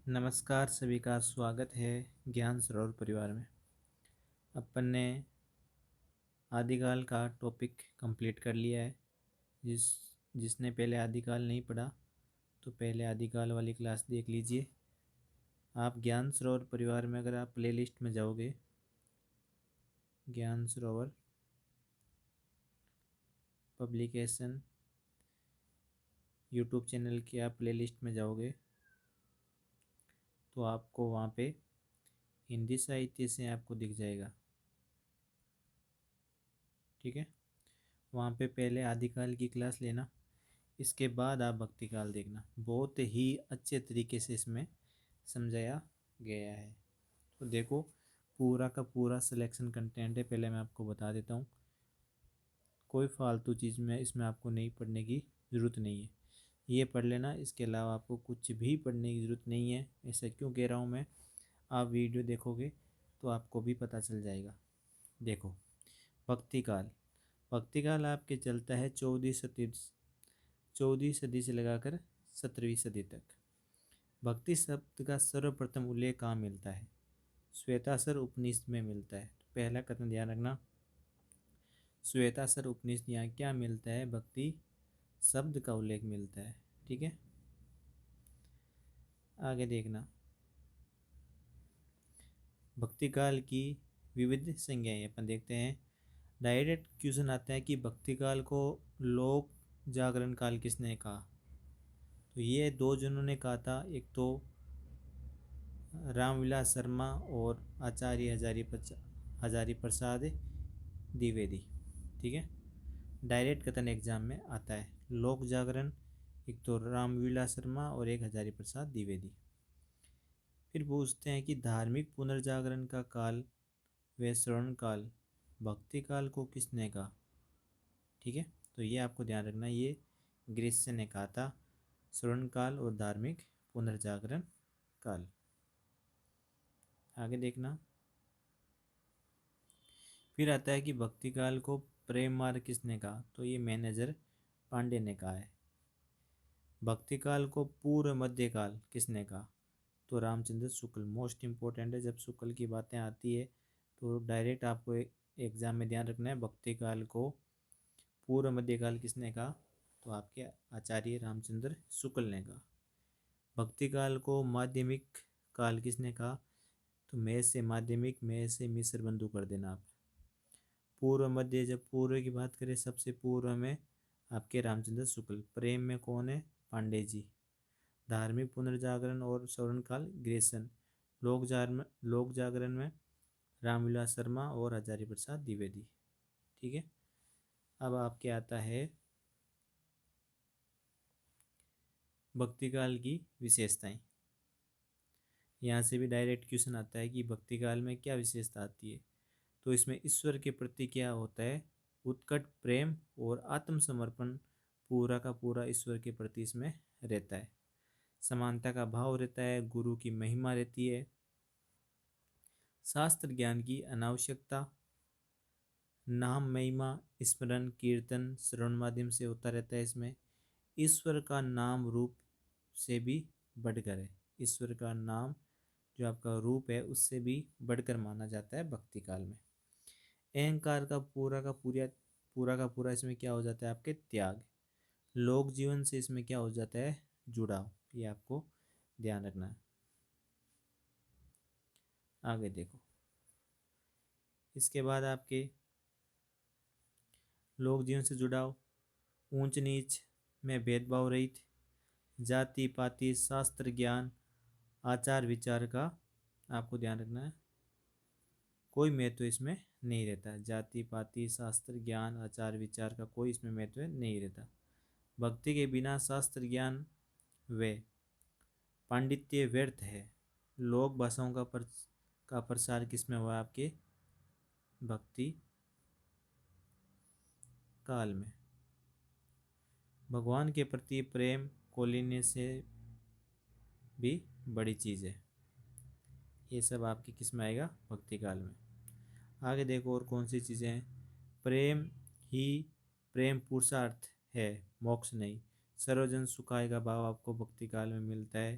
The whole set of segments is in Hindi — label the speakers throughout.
Speaker 1: नमस्कार, सभी का स्वागत है ज्ञान सरोवर परिवार में। अपन ने आदिकाल का टॉपिक कंप्लीट कर लिया है। जिसने पहले आदिकाल नहीं पढ़ा तो पहले आदिकाल वाली क्लास देख लीजिए। आप ज्ञान सरोवर परिवार में अगर आप प्लेलिस्ट में जाओगे, ज्ञान सरोवर पब्लिकेशन यूट्यूब चैनल की आप प्लेलिस्ट में जाओगे तो आपको वहाँ पे हिंदी साहित्य से आपको दिख जाएगा। ठीक है, वहाँ पे पहले आदिकाल की क्लास लेना, इसके बाद आप भक्ति काल देखना। बहुत ही अच्छे तरीके से इसमें समझाया गया है। तो देखो, पूरा का पूरा सिलेक्शन कंटेंट है। पहले मैं आपको बता देता हूँ, कोई फालतू चीज़ में इसमें आपको नहीं पढ़ने की ज़रूरत नहीं है। ये पढ़ लेना, इसके अलावा आपको कुछ भी पढ़ने की ज़रूरत नहीं है। ऐसा क्यों कह रहा हूँ मैं, आप वीडियो देखोगे तो आपको भी पता चल जाएगा। देखो, भक्ति काल, भक्ति काल आपके चलता है 14वीं सदी से लगाकर 17वीं सदी तक। भक्ति शब्द का सर्वप्रथम उल्लेख कहाँ मिलता है? श्वेताश्वर उपनिषद में मिलता है। तो पहला कथन ध्यान रखना, श्वेताश्वर उपनिषद यहाँ क्या मिलता है? भक्ति शब्द का उल्लेख मिलता है। ठीक है, आगे देखना, भक्ति काल की विविध संज्ञाएं अपन देखते हैं। डायरेक्ट क्वेश्चन आता है कि भक्ति काल को लोक जागरण काल किसने कहा? तो ये दो जनों ने कहा था, एक तो रामविलास शर्मा और आचार्य हजारी प्रसाद द्विवेदी। ठीक है, डायरेक्ट कथन एग्जाम में आता है। लोक जागरण, एक तो रामविलास शर्मा और एक हजारी प्रसाद द्विवेदी। फिर पूछते हैं कि धार्मिक पुनर्जागरण का काल व श्रवण काल भक्ति काल को किसने कहा? ठीक है, तो ये आपको ध्यान रखना, ये ग्रीष्य ने कहा था, श्रवण काल और धार्मिक पुनर्जागरण काल। आगे देखना, फिर आता है कि भक्ति काल को प्रेम मार्ग किसने कहा? तो ये मैनेजर पांडे ने कहा है। भक्ति काल को पूर्व मध्य काल किसने कहा? तो रामचंद्र शुक्ल। मोस्ट इम्पोर्टेंट है, जब शुक्ल की बातें आती है तो डायरेक्ट आपको एग्जाम में ध्यान रखना है, भक्ति काल को पूर्व मध्य काल किसने कहा? तो आपके आचार्य रामचंद्र शुक्ल ने कहा। भक्ति काल को माध्यमिक काल किसने कहा? तो मैं से माध्यमिक, मैं से मिश्र बंधु कर देना आप। पूर्व मध्य, जब पूर्व की बात करें सबसे पूर्व में आपके रामचंद्र शुक्ल। प्रेम में कौन है? पांडे जी। धार्मिक पुनर्जागरण और श्रवण काल ग्रेसन। लोक जागरण में रामविलास शर्मा और हजारी प्रसाद द्विवेदी। ठीक है, अब आपके आता है भक्ति काल की विशेषताएं। यहाँ से भी डायरेक्ट क्वेश्चन आता है कि भक्ति काल में क्या विशेषता आती है? तो इसमें ईश्वर के प्रति क्या होता है? उत्कट प्रेम और आत्मसमर्पण पूरा का पूरा ईश्वर के प्रति इसमें रहता है। समानता का भाव रहता है, गुरु की महिमा रहती है, शास्त्र ज्ञान की अनावश्यकता, नाम महिमा स्मरण कीर्तन श्रवण माध्यम से होता रहता है। इसमें ईश्वर का नाम रूप से भी बढ़कर है। ईश्वर का नाम जो आपका रूप है उससे भी बढ़कर माना जाता है भक्ति काल में। अहंकार का पूरा का पूरा इसमें क्या हो जाता है? आपके त्याग। लोक जीवन से इसमें क्या हो जाता है? जुड़ाव। ये आपको ध्यान रखना है। आगे देखो, इसके बाद आपके लोक जीवन से जुड़ाव, ऊंच नीच में भेदभाव रहित, जाति पाति शास्त्र ज्ञान आचार विचार का आपको ध्यान रखना है, कोई महत्व इसमें नहीं रहता। जाति पाति शास्त्र ज्ञान आचार विचार का कोई इसमें महत्व नहीं रहता। भक्ति के बिना शास्त्र ज्ञान व पांडित्य व्यर्थ है। लोक भाषाओं का प्रसार किसमें हुआ? आपके भक्ति काल में। भगवान के प्रति प्रेम को लेने से भी बड़ी चीज़ है। ये सब आपकी किस में आएगा? भक्ति काल में। आगे देखो और कौन सी चीज़ें हैं। प्रेम ही प्रेम पुरुषार्थ है, मोक्ष नहीं। सर्वजन सुखाय का भाव आपको भक्ति काल में मिलता है।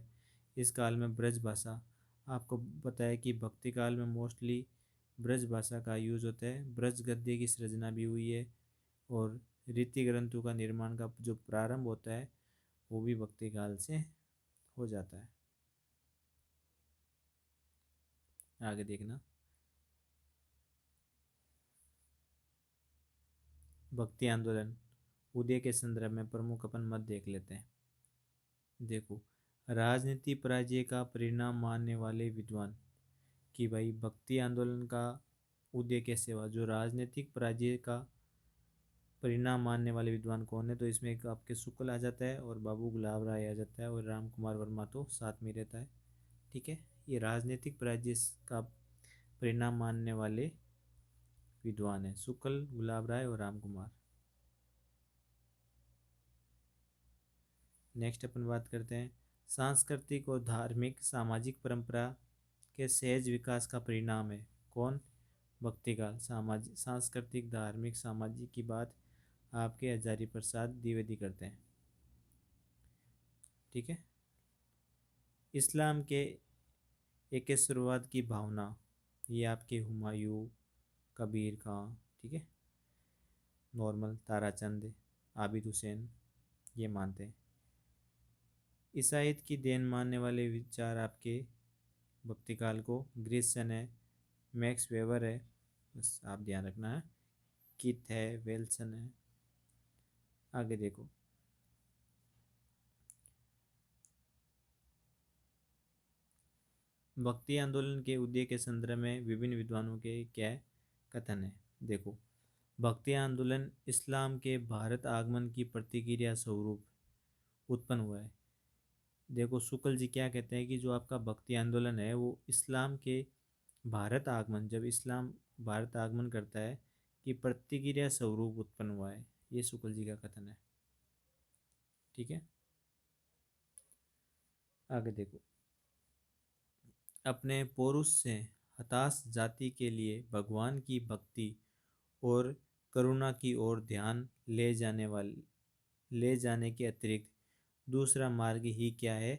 Speaker 1: इस काल में ब्रज भाषा, आपको पता है कि भक्ति काल में मोस्टली ब्रज भाषा का यूज होता है। ब्रज गद्य की सृजना भी हुई है और रीति ग्रंथों का निर्माण का जो प्रारंभ होता है वो भी भक्ति काल से हो जाता है। आगे देखना, भक्ति आंदोलन उदय के संदर्भ में प्रमुख अपन मत देख लेते हैं। देखो, राजनीति पराजय का परिणाम मानने वाले विद्वान, कि भाई भक्ति आंदोलन का उदय कैसे हुआ, जो राजनीतिक पराजय का परिणाम मानने वाले विद्वान कौन है, तो इसमें एक आपके शुक्ल आ जाता है और बाबू गुलाब राय आ जाता है और राम कुमार वर्मा तो साथ में रहता है। ठीक है, ये राजनीतिक पराजय का परिणाम मानने वाले विद्वान है, शुक्ल, गुलाब राय और राम कुमार। नेक्स्ट अपन बात करते हैं सांस्कृतिक और धार्मिक सामाजिक परंपरा के सहज विकास का परिणाम है कौन, भक्तिकाल। सामाजिक सांस्कृतिक धार्मिक सामाजिक की बात आपके हजारी प्रसाद द्विवेदी करते हैं। ठीक है, इस्लाम के एकेश्वरवाद की भावना, ये आपके हुमायूं, कबीर खां, ठीक है, नॉर्मल ताराचंद, आबिद हुसैन, ये मानते हैं। ईसाइत की देन मानने वाले विचार आपके भक्ति काल को ग्रीसन है, मैक्स वेबर है, बस आप ध्यान रखना है, किथ है, वेल्सन है। आगे देखो, भक्ति आंदोलन के उदय के संदर्भ में विभिन्न विद्वानों के क्या कथन है। देखो, भक्ति आंदोलन इस्लाम के भारत आगमन की प्रतिक्रिया स्वरूप उत्पन्न हुआ है। देखो, शुक्ल जी क्या कहते हैं कि जो आपका भक्ति आंदोलन है वो इस्लाम के भारत आगमन, जब इस्लाम भारत आगमन करता है कि प्रतिक्रिया स्वरूप उत्पन्न हुआ है, ये शुक्ल जी का कथन है। ठीक है, आगे देखो, अपने पौरुष से हताश जाति के लिए भगवान की भक्ति और करुणा की ओर ध्यान ले जाने के अतिरिक्त दूसरा मार्ग ही क्या है,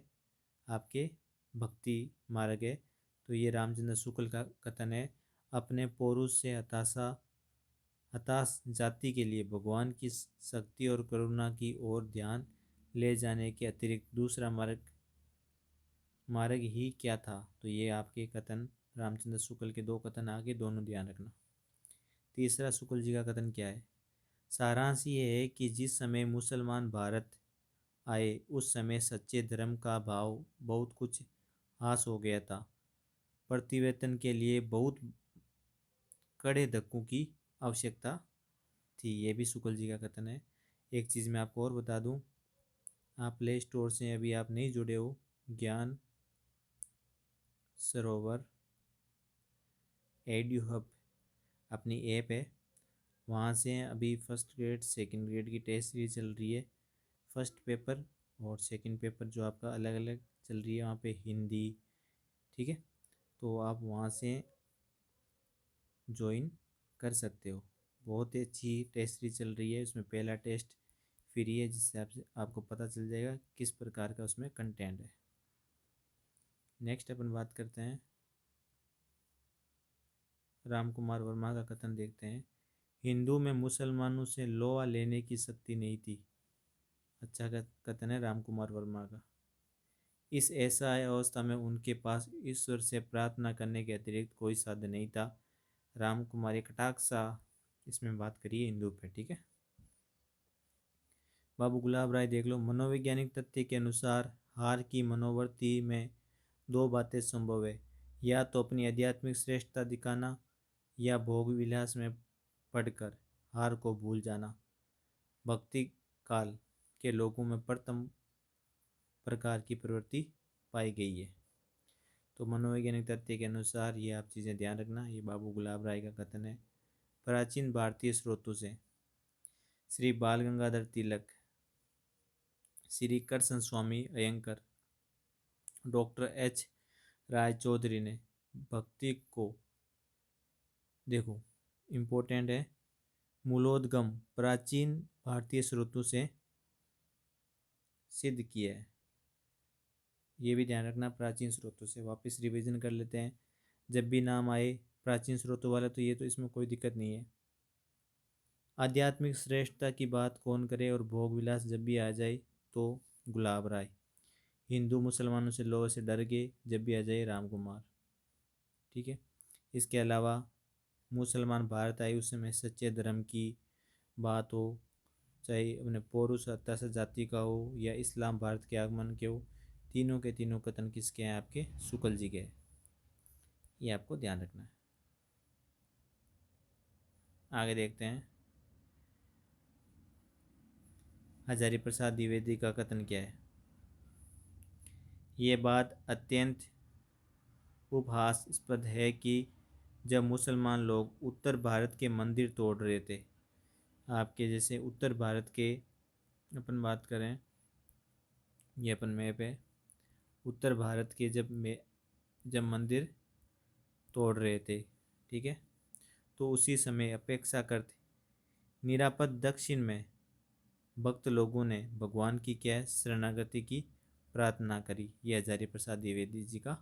Speaker 1: आपके भक्ति मार्ग है। तो ये रामचंद्र शुक्ल का कथन है, अपने पौरुष से हताश जाति के लिए भगवान की शक्ति और करुणा की ओर ध्यान ले जाने के अतिरिक्त दूसरा मार्ग ही क्या था। तो ये आपके कथन रामचंद्र शुक्ल के दो कथन आगे, दोनों ध्यान रखना। तीसरा शुक्ल जी का कथन क्या है, सारांश ये है कि जिस समय मुसलमान भारत आए उस समय सच्चे धर्म का भाव बहुत कुछ हास हो गया था, प्रतिवेतन के लिए बहुत कड़े धक्कों की आवश्यकता थी। ये भी शुक्ल जी का कथन है। एक चीज़ मैं आपको और बता दूं, आप प्ले स्टोर से अभी आप नहीं जुड़े हो, ज्ञान सरोवर एड्यू हब अपनी ऐप है, वहाँ से अभी फर्स्ट ग्रेड सेकंड ग्रेड की टेस्ट सीरीज चल रही है। फर्स्ट पेपर और सेकंड पेपर जो आपका अलग अलग चल रही है वहाँ पे हिंदी। ठीक है, तो आप वहाँ से ज्वाइन कर सकते हो। बहुत ही अच्छी टेस्ट सीरीज चल रही है, उसमें पहला टेस्ट फ्री है जिससे आपको पता चल जाएगा किस प्रकार का उसमें कंटेंट है। नेक्स्ट अपन बात करते हैं, राम कुमार वर्मा का कथन देखते हैं, हिंदू में मुसलमानों से लोहा लेने की शक्ति नहीं थी। अच्छा कथन है राम कुमार वर्मा का। इस ऐसा अवस्था में उनके पास ईश्वर से प्रार्थना करने के अतिरिक्त कोई साधन नहीं था। राम कुमार एक कटाक्षा इसमें बात करिए हिंदू पे। ठीक है, बाबू गुलाब राय देख लो, मनोवैज्ञानिक तथ्य के अनुसार हार की मनोवृत्ति में दो बातें संभव है, या तो अपनी आध्यात्मिक श्रेष्ठता दिखाना या भोग विलास में पढ़कर हार को भूल जाना। भक्ति काल के लोगों में प्रथम प्रकार की प्रवृत्ति पाई गई है। तो मनोवैज्ञानिक तथ्य के अनुसार ये आप चीज़ें ध्यान रखना, ये बाबू गुलाब राय का कथन है। प्राचीन भारतीय स्रोतों से श्री बाल गंगाधर तिलक, श्री कृष्ण स्वामी अयंकर, डॉक्टर एच राय चौधरी ने भक्ति को, देखो इम्पोर्टेंट है, मूलोद्गम प्राचीन भारतीय स्रोतों से सिद्ध किया है। ये भी ध्यान रखना प्राचीन स्रोतों से। वापस रिवीजन कर लेते हैं। जब भी नाम आए प्राचीन स्रोतों वाला तो ये तो इसमें कोई दिक्कत नहीं है। आध्यात्मिक श्रेष्ठता की बात कौन करे और भोग विलास जब भी आ जाए तो गुलाब राय। हिंदू मुसलमानों से लोगों से डर गए जब भी आ जाए राम कुमार। ठीक है। इसके अलावा मुसलमान भारत आए उस समय सच्चे धर्म की बात हो, चाहे अपने पौरुष हत्या जाति का हो या इस्लाम भारत के आगमन के हो, तीनों के तीनों कथन किसके हैं? आपके शुक्ल जी के हैं। ये आपको ध्यान रखना है। आगे देखते हैं। हजारी प्रसाद द्विवेदी का कथन क्या है? ये बात अत्यंत उपहासास्पद है कि जब मुसलमान लोग उत्तर भारत के मंदिर तोड़ रहे थे, आपके जैसे उत्तर भारत के अपन बात करें, ये अपन मैप है, उत्तर भारत के जब मंदिर तोड़ रहे थे, ठीक है, तो उसी समय अपेक्षाकृत निरापद दक्षिण में भक्त लोगों ने भगवान की क्या शरणागति की प्रार्थना करी। यह हजारी प्रसाद द्विवेदी जी का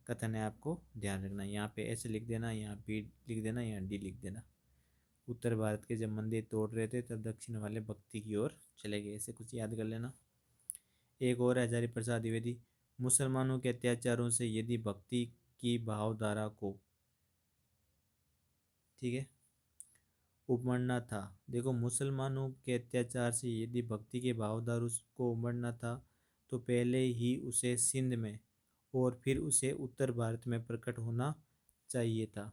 Speaker 1: कथन है। आपको ध्यान रखना, यहाँ पे ऐसे लिख देना, यहाँ बी लिख देना, यहाँ डी लिख देना। उत्तर भारत के जब मंदिर तोड़ रहे थे तब दक्षिण वाले भक्ति की ओर चले गए, ऐसे कुछ याद कर लेना। एक और हजारी प्रसाद द्विवेदी, मुसलमानों के अत्याचारों से यदि भक्ति की भावधारा को, ठीक है, उमड़ना था। देखो, मुसलमानों के अत्याचार से यदि भक्ति के भावधारा को उमड़ना था तो पहले ही उसे सिंध में और फिर उसे उत्तर भारत में प्रकट होना चाहिए था,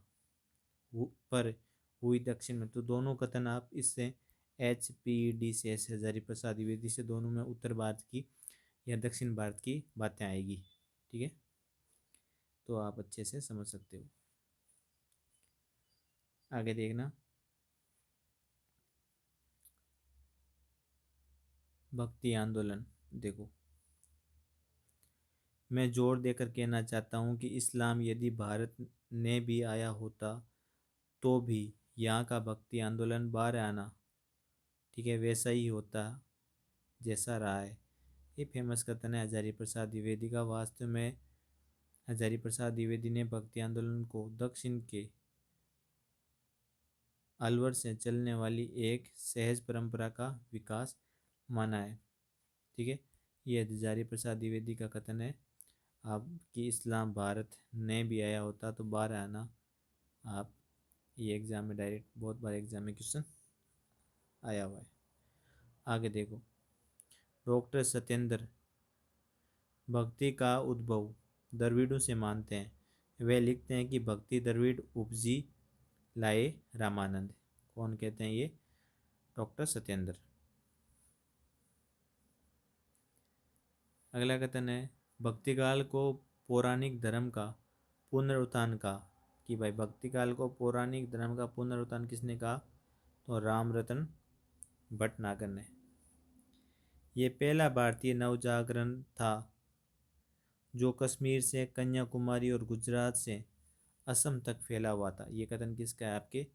Speaker 1: पर हुई दक्षिण में। तो दोनों कथन आप इससे HPD से हजारी प्रसाद द्विवेदी से दोनों में उत्तर भारत की या दक्षिण भारत की बातें आएगी। ठीक है, तो आप अच्छे से समझ सकते हो। आगे देखना, भक्ति आंदोलन। देखो, मैं जोर देकर कहना चाहता हूँ कि इस्लाम यदि भारत ने भी आया होता तो भी यहाँ का भक्ति आंदोलन बाहर आना, ठीक है, वैसा ही होता जैसा रहा है। ये फेमस कथन है हजारी प्रसाद द्विवेदी का। वास्तव में हजारी प्रसाद द्विवेदी ने भक्ति आंदोलन को दक्षिण के अलवर से चलने वाली एक सहज परंपरा का विकास माना है। ठीक है, ये हजारी प्रसाद द्विवेदी का कथन है। आपकी इस्लाम भारत ने भी आया होता तो बाहर आना। आप ये एग्ज़ाम में डायरेक्ट बहुत बार एग्ज़ाम में क्वेश्चन आया हुआ है। आगे देखो, डॉक्टर सत्येंद्र भक्ति का उद्भव द्रविड़ों से मानते हैं। वे लिखते हैं कि भक्ति द्रविड़ उपजी लाए रामानंद। कौन कहते हैं ये? डॉक्टर सत्येंद्र। अगला कथन है, भक्ति काल को पौराणिक धर्म का पुनरुत्थान का, कि भाई भक्ति काल को पौराणिक धर्म का पुनरुत्थान किसने कहा? तो रामरतन भटनागर ने। ये पहला भारतीय नवजागरण था जो कश्मीर से कन्याकुमारी और गुजरात से असम तक फैला हुआ था। ये कथन किसका है? आपके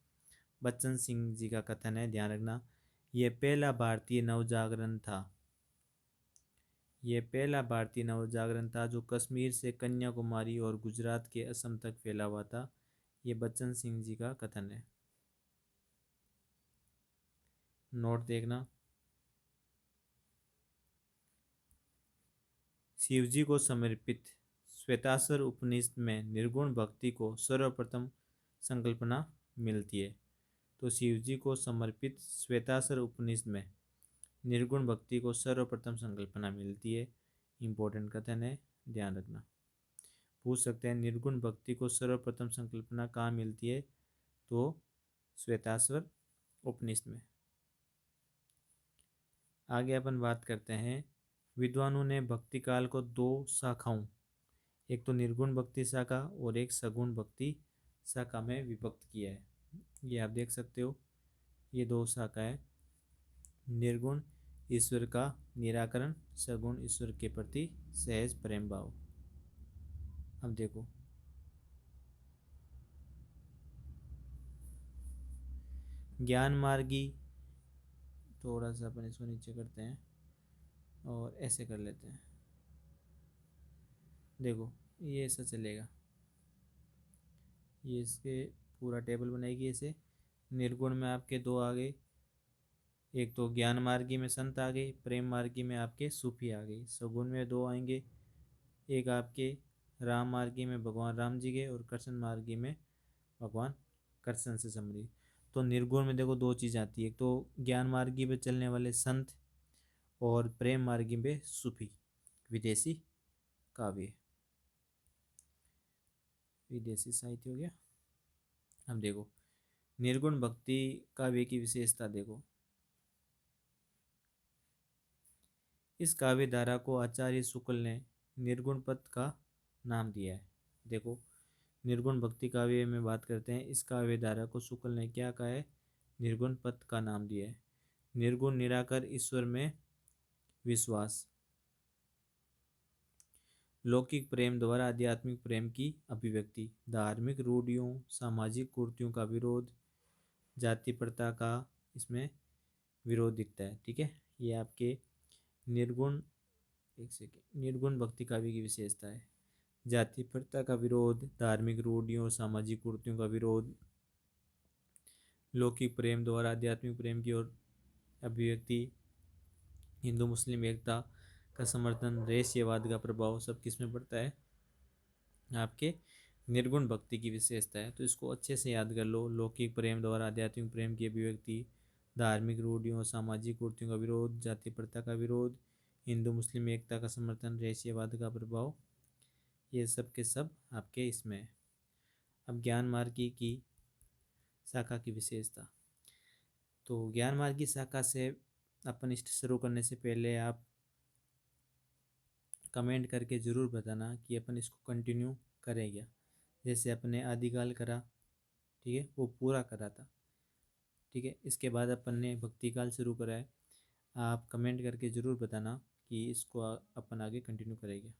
Speaker 1: बच्चन सिंह जी का कथन है, ध्यान रखना। ये पहला भारतीय नवजागरण था, ये पहला भारतीय नवजागरण था जो कश्मीर से कन्याकुमारी और गुजरात के असम तक फैला हुआ था। ये बच्चन सिंह जी का कथन है। नोट देखना, शिवजी को समर्पित श्वेताश्वर उपनिषद में निर्गुण भक्ति को सर्वप्रथम संकल्पना मिलती है। तो शिवजी को समर्पित श्वेताश्वर उपनिषद में निर्गुण भक्ति को सर्वप्रथम संकल्पना मिलती है। इम्पोर्टेंट कथन है, ध्यान रखना। पूछ सकते हैं निर्गुण भक्ति को सर्वप्रथम संकल्पना कहाँ मिलती है? तो श्वेताश्वर उपनिषद में। आगे अपन बात करते हैं, विद्वानों ने भक्ति काल को दो शाखाओं, एक तो निर्गुण भक्ति शाखा और एक सगुण भक्ति शाखा में विभक्त किया है। ये आप देख सकते हो, ये दो शाखा है। निर्गुण ईश्वर का निराकरण, सगुण ईश्वर के प्रति सहज प्रेम भाव। अब देखो, ज्ञान मार्गी, थोड़ा सा अपन इसको नीचे करते हैं और ऐसे कर लेते हैं। देखो ये ऐसा चलेगा, ये इसके पूरा टेबल बनाएगी ऐसे। निर्गुण में आपके दो आ गए, एक तो ज्ञान मार्गी में संत आ गए, प्रेम मार्गी में आपके सूफी आ गई। सगुण में दो आएंगे, एक आपके राम मार्गी में भगवान राम जी के, और कृष्ण मार्गी में भगवान कृष्ण से संबंधित। तो निर्गुण में देखो दो चीज़ आती है, एक तो ज्ञान मार्गी पे चलने वाले संत, और प्रेम मार्गी पे सूफी। विदेशी काव्य, विदेशी साहित्य हो गया। अब देखो निर्गुण भक्ति काव्य की विशेषता देखो। इस काव्य धारा को आचार्य शुक्ल ने निर्गुण पद का नाम दिया है। देखो निर्गुण भक्ति काव्य में बात करते हैं, इस काव्य धारा को शुक्ल ने क्या कहा है? निर्गुण पद का नाम दिया है। निर्गुण निराकर ईश्वर में विश्वास, लौकिक प्रेम द्वारा आध्यात्मिक प्रेम की अभिव्यक्ति, धार्मिक रूढ़ियों सामाजिक कुर्तियों का विरोध, जाति प्रथा का इसमें विरोध दिखता है। ठीक है, ये आपके निर्गुण, एक सेकेंड, निर्गुण भक्ति काव्य की विशेषता है। जाति प्रथा का विरोध, धार्मिक रूढ़ियों सामाजिक कुर्तियों का विरोध, लौकिक प्रेम द्वारा आध्यात्मिक प्रेम की ओर अभिव्यक्ति, हिंदू मुस्लिम एकता का समर्थन, रहस्यवाद का प्रभाव, सब किस में पड़ता है? आपके निर्गुण भक्ति की विशेषता है। तो इसको अच्छे से याद कर लो। लौकिक प्रेम द्वारा आध्यात्मिक प्रेम की अभिव्यक्ति, धार्मिक रूढ़ियों सामाजिक कुर्तियों का विरोध, जाति प्रथा का विरोध, हिंदू मुस्लिम एकता का समर्थन, रहस्यवाद का प्रभाव, ये सब के सब आपके इसमें है। अब ज्ञान मार्गी की शाखा की विशेषता। तो ज्ञान मार्ग की शाखा से अपन इष्ट शुरू करने से पहले आप कमेंट करके ज़रूर बताना कि अपन इसको कंटिन्यू करें क्या। जैसे अपने आदिकाल करा, ठीक है, वो पूरा करा था। ठीक है, इसके बाद अपन ने भक्तिकाल शुरू करा है। आप कमेंट करके ज़रूर बताना कि इसको अपन आगे कंटिन्यू करेंगे।